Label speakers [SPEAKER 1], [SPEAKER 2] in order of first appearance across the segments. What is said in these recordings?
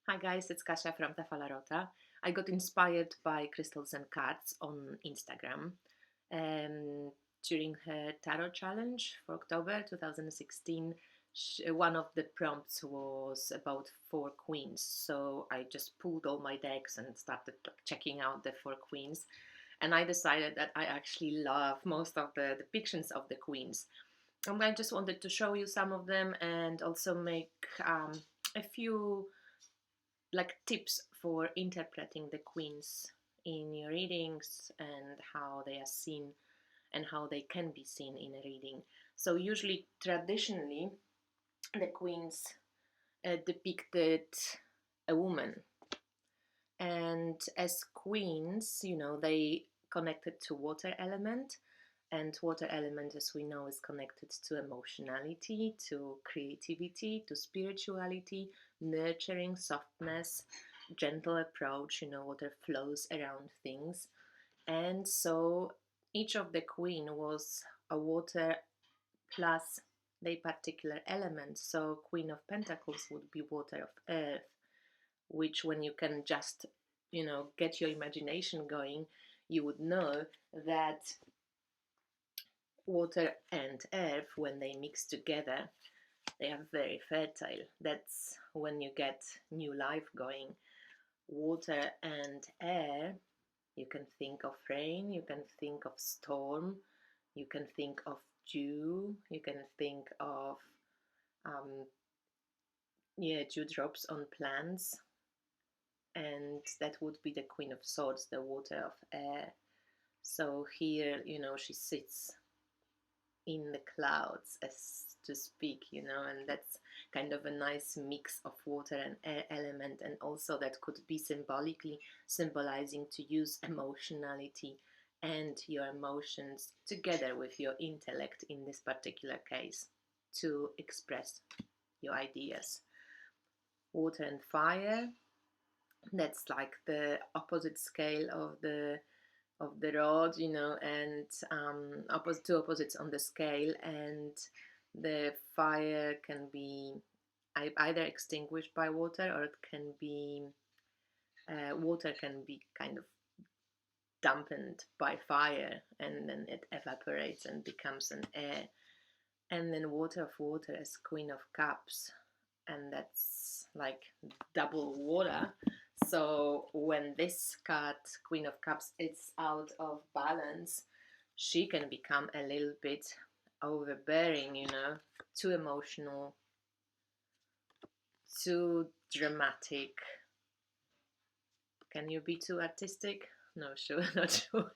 [SPEAKER 1] Hi guys, it's Kasia from Tafalarota. I got inspired by crystals and cards on Instagram during her tarot challenge for October 2016. One of the prompts was about four queens, so I just pulled all my decks and started checking out the four queens. And I decided that I actually love most of the depictions of the queens. I just wanted to show you some of them and also make a few like tips for interpreting the queens in your readings and how they are seen and how they can be seen in a reading. So usually traditionally the queens depicted a woman, and as queens, they connected to water element, and water element, as we know, is connected to emotionality, to creativity, to spirituality, nurturing, softness, gentle approach. Water flows around things. And so each of the queen was a water plus the particular element. So Queen of Pentacles would be water of earth, which when you can just, get your imagination going, you would know that water and earth, when they mix together, they are very fertile. That's when you get new life going. Water and air, you can think of rain, you can think of storm, you can think of dew, you can think of um, dewdrops on plants, and that would be the Queen of Swords, the water of air. So here, she sits in the clouds, as to speak, and that's kind of a nice mix of water and air element, and also that could be symbolically symbolizing to use emotionality and your emotions together with your intellect in this particular case to express your ideas. Water and fire, that's like the opposite scale of the rod, and two opposites on the scale, and the fire can be either extinguished by water, or it can be water can be kind of dampened by fire, and then it evaporates and becomes an air. And then water of water as Queen of Cups, and that's like double water. So when this card, Queen of Cups, is out of balance, she can become a little bit overbearing, too emotional, too dramatic. Can you be too artistic? No, sure, not sure.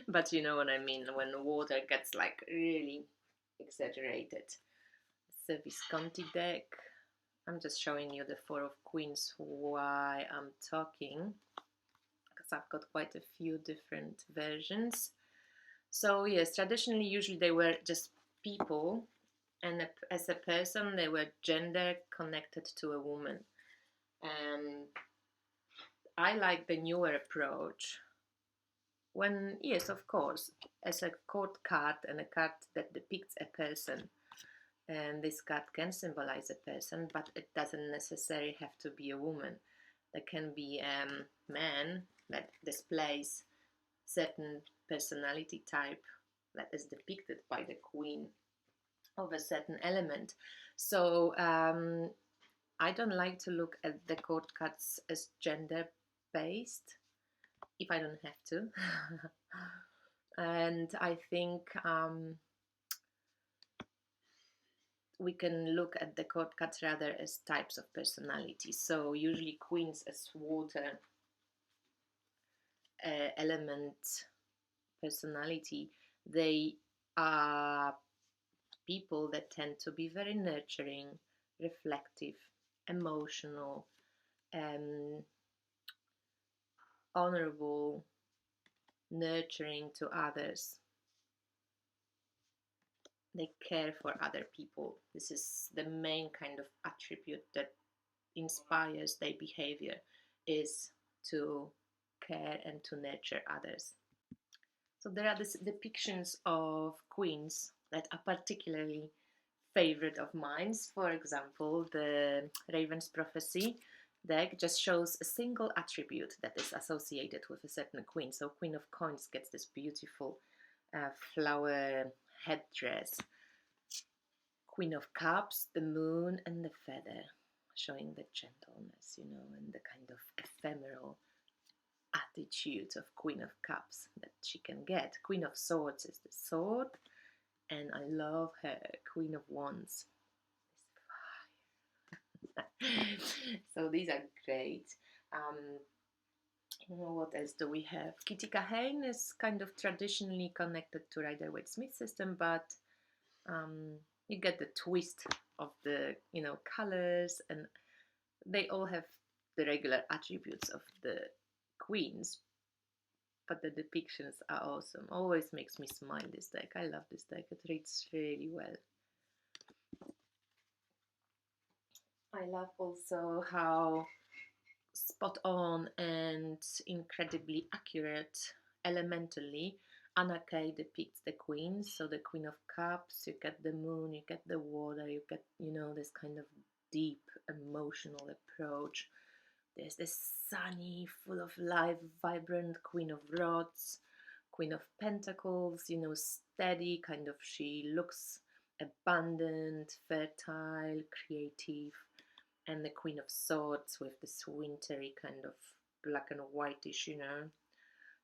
[SPEAKER 1] But you know what I mean, when water gets like really exaggerated. It's a Visconti deck. I'm just showing you the Four of Queens why I'm talking, because I've got quite a few different versions. So yes, traditionally, usually they were just people, and as a person, they were gender connected to a woman. And I like the newer approach when, yes, of course, as a court card and a card that depicts a person. And this card can symbolize a person, but it doesn't necessarily have to be a woman. There can be a man that displays certain personality type that is depicted by the queen of a certain element. So I don't like to look at the court cards as gender based if I don't have to. And I think we can look at the court cards rather as types of personality. So usually queens as water element personality, they are people that tend to be very nurturing, reflective, emotional, um, honorable, nurturing to others. They care for other people. This is the main kind of attribute that inspires their behavior, is to care and to nurture others. So there are these depictions of queens that are particularly favorite of mine. For example, the Raven's Prophecy, deck just shows a single attribute that is associated with a certain queen. So Queen of Coins gets this beautiful flower headdress. Queen of Cups, the moon, and the feather, showing the gentleness, and the kind of ephemeral attitude of Queen of Cups that she can get. Queen of Swords is the sword, and I love her. Queen of Wands. So these are great. What else do we have? Kitty Kahane is kind of traditionally connected to Rider-Waite-Smith system, but you get the twist of the colors, and they all have the regular attributes of the queens, but the depictions are awesome. Always makes me smile, this deck. I love this deck. It reads really well. I love also how spot on and incredibly accurate elementally Anna Kay depicts the queens. So the Queen of Cups, you get the moon, you get the water, you get this kind of deep emotional approach. There's this sunny, full of life, vibrant Queen of Rods, Queen of Pentacles, steady, kind of, she looks abundant, fertile, creative, and the Queen of Swords with this wintry kind of black and whitish,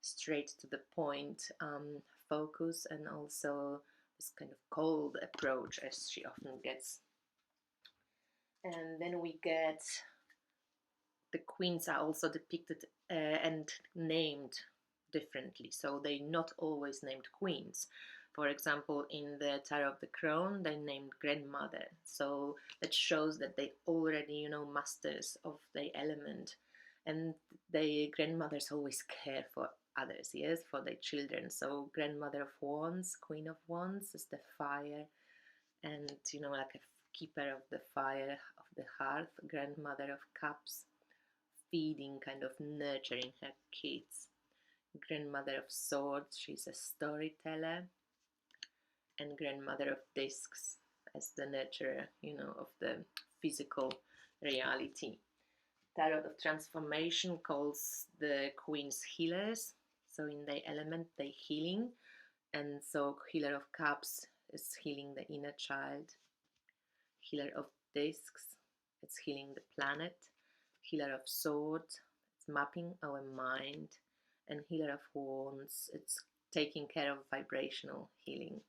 [SPEAKER 1] straight to the point focus, and also this kind of cold approach as she often gets. And then we get the queens are also depicted and named differently, so they're not always named queens. For example, in the Tarot of the Crown, they named grandmother, so that shows that they already, masters of the element, and the grandmothers always care for others, yes, for their children. So Grandmother of Wands, Queen of Wands is the fire, and like a keeper of the fire of the hearth. Grandmother of Cups, feeding, kind of nurturing her kids. Grandmother of Swords, she's a storyteller. And Grandmother of Discs as the nurturer, of the physical reality. Tarot of Transformation calls the queens healers. So in the element, they healing. And so Healer of Cups is healing the inner child. Healer of Discs, it's healing the planet. Healer of Swords, it's mapping our mind. And Healer of Wands, it's taking care of vibrational healing.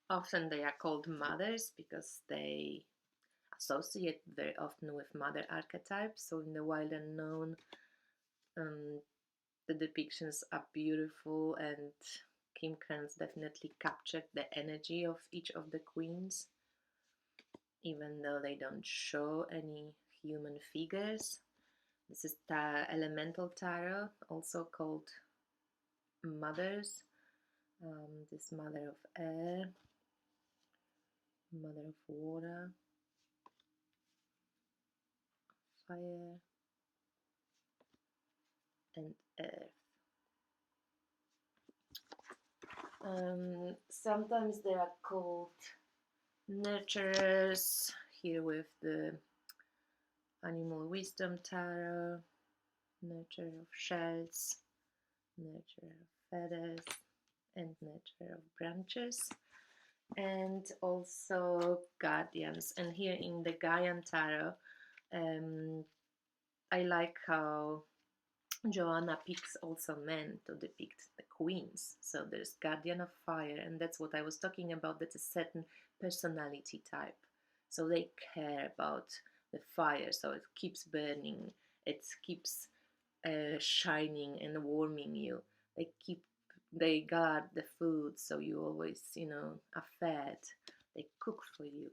[SPEAKER 1] Often they are called mothers because they associate very often with mother archetypes. So in the Wild Unknown, the depictions are beautiful, and Kim Krans definitely captured the energy of each of the queens, even though they don't show any human figures. This is Elemental Tarot, also called Mothers. This Mother of Air, Mother of Water, Fire, and Earth. Sometimes they are called nurturers, here with the Animal Wisdom Tarot, Nurturer of Shells, Nurturer of Feathers, and Nurturer of Branches, and also Guardians. And here in the Gaian Tarot, I like how Joanna picks also men to depict the queens. So there's Guardian of Fire, and that's what I was talking about. That's a certain personality type. So they care about the fire, so it keeps burning, it keeps shining and warming you. They guard the food, so you always, are fed. They cook for you.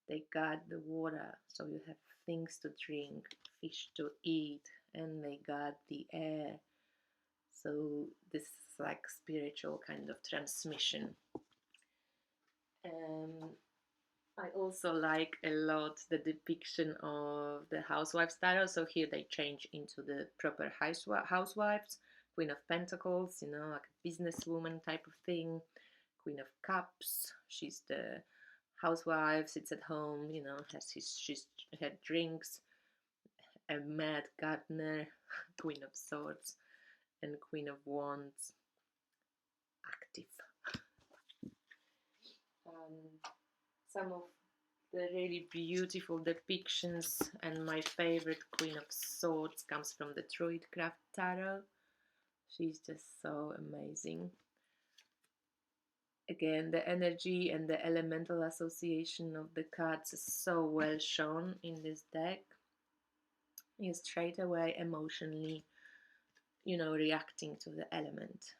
[SPEAKER 1] They guard the water, so you have things to drink, fish to eat, and they guard the air. So this is like spiritual kind of transmission. I also like a lot the depiction of the housewives tarot. So here they change into the proper housewives. Queen of Pentacles, like a businesswoman type of thing. Queen of Cups, she's the housewife, sits at home, has her drinks, a mad gardener, Queen of Swords, and Queen of Wands, active. Some of the really beautiful depictions, and my favorite Queen of Swords comes from the Druidcraft Tarot. She's just so amazing. Again, the energy and the elemental association of the cards is so well shown in this deck. You're straight away emotionally, reacting to the element.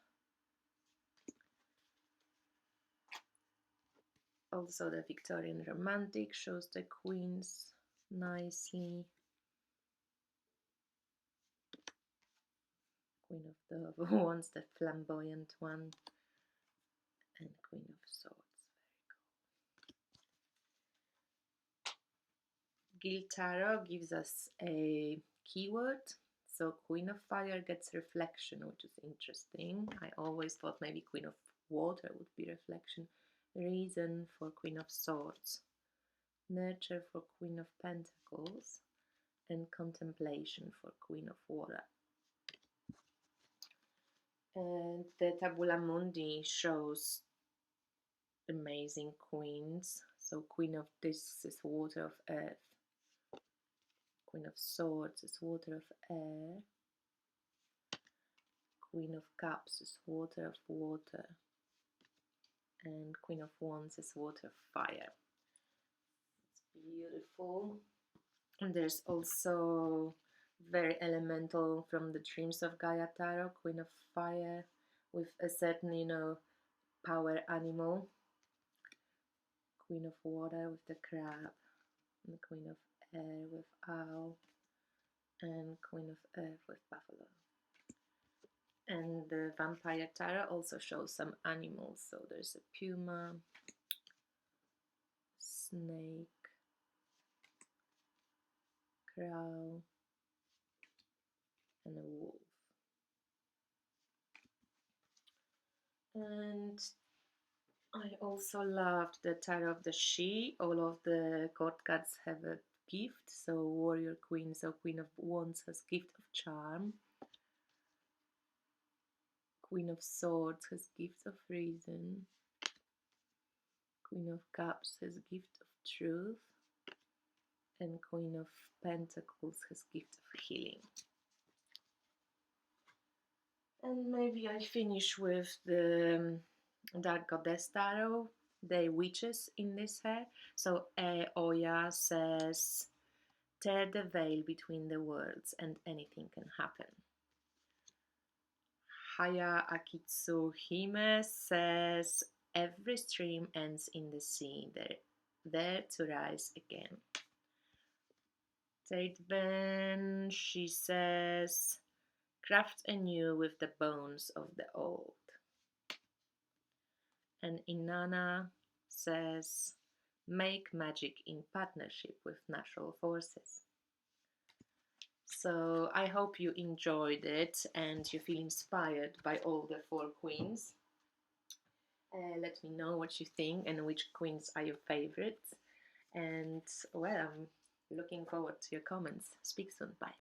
[SPEAKER 1] Also, the Victorian Romantic shows the queens nicely. Queen of the Wands, the flamboyant one, and Queen of Swords. Very cool. Guild Tarot gives us a keyword. So Queen of Fire gets reflection, which is interesting. I always thought maybe Queen of Water would be reflection. Reason for Queen of Swords. Nurture for Queen of Pentacles. And contemplation for Queen of Water. And the Tabula Mundi shows amazing queens. So Queen of Discs is Water of Earth. Queen of Swords is Water of Air. Queen of Cups is Water of Water. And Queen of Wands is Water of Fire. It's beautiful. And there's also very elemental from the Dreams of Gaia Tarot, Queen of Fire, with a certain, power animal. Queen of Water with the crab, and Queen of Air with owl, and Queen of Earth with buffalo. And the Vampire Tarot also shows some animals. So there's a puma, snake, crow, and a wolf. And I also loved the Tarot of the She. All of the court cards have a gift. So Warrior Queen, so Queen of Wands has gift of charm. Queen of Swords has gift of reason. Queen of Cups has gift of truth. And Queen of Pentacles has gift of healing. And maybe I finish with the Dark Goddess Tarot, the witches in this hair. So Oya says, tear the veil between the worlds and anything can happen. Haya Akitsuhime says, every stream ends in the sea, there to rise again. Taidben, she says, craft anew with the bones of the old. And Inanna says, make magic in partnership with natural forces. So I hope you enjoyed it and you feel inspired by all the 4 queens. Let me know what you think and which queens are your favorites. And well, I'm looking forward to your comments. Speak soon. Bye.